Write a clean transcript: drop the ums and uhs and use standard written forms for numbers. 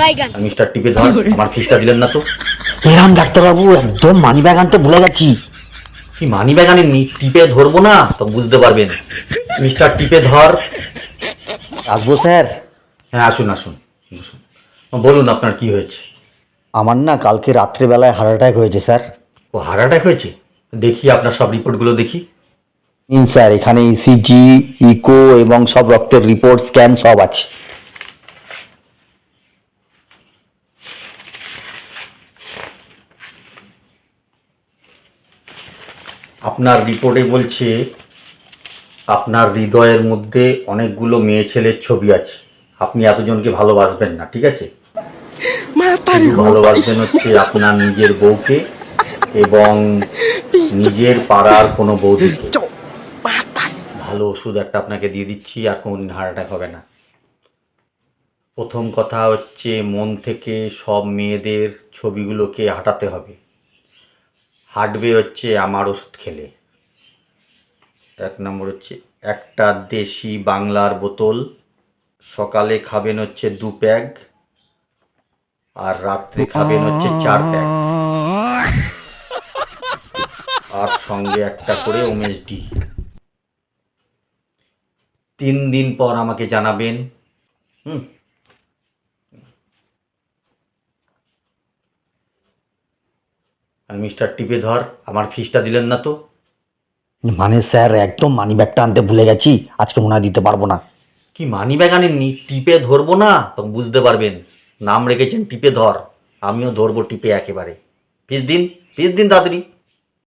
আর mister টিপে ধর, আমার ফিসটা দিলেন না তো। এরাম ডাক্তারবাবু, একদম মানি ব্যাগ আনতে ভুলে গেছি। কি মানি ব্যাগ আনেননি? টিপে ধরবো না তো বুঝতে পারবেন। মিস্টার টিপে ধর। আসবো স্যার? হ্যাঁ, আসুন আসুন আসুন। বলুন আপনার কি হয়েছে? আমার না কালকে রাত্রেবেলায় হার্ট অ্যাটাক হয়েছে স্যার। ও, হার্ট অ্যাটাক হয়েছে? দেখি আপনার সব রিপোর্টগুলো দেখি। স্যার এখানে ইসিজি, ইকো এবং সব রক্তের রিপোর্ট, স্ক্যান সব আছে। আপনার রিপোর্টে বলছে আপনার হৃদয়ের মধ্যে অনেকগুলো মেয়ে ছেলের ছবি আছে। আপনি এতজনকে ভালোবাসবেন না, ঠিক আছে? শুধু ভালোবাসবেন হচ্ছে আপনার নিজের বউকে এবং নিজের পাড়ার কোনো বৌদিকে। ভালো ওষুধ একটা আপনাকে দিয়ে দিচ্ছি, আর কোনোদিন হার্ট অ্যাটাক হবে না। প্রথম কথা হচ্ছে মন থেকে সব মেয়েদের ছবিগুলোকে হাঁটাতে হবে। হাঁটবে হচ্ছে আমার ওষুধ খেলে। 1 নম্বর হচ্ছে একটা দেশি বাংলার বোতল, সকালে খাবেন হচ্ছে 2 প্যাক, আর রাত্রে খাবেন হচ্ছে 4 প্যাক, আর সঙ্গে একটা করে ওমেসডি। 3 দিন পর আমাকে জানাবেন। হুম। আর মিস্টার টিপে ধর, আমার ফিসটা দিলেন না তো। মানে স্যার একদম মানি ব্যাগটা আনতে ভুলে গেছি, আজকে মনে হয় দিতে পারবো না। কি মানি ব্যাগ আনেননি? টিপে ধরবো না তো বুঝতে পারবেন। নাম রেখেছেন টিপে ধর, আমিও ধরবো টিপে একেবারে। ফিস দিন, ফিস দিন তাড়াতাড়ি।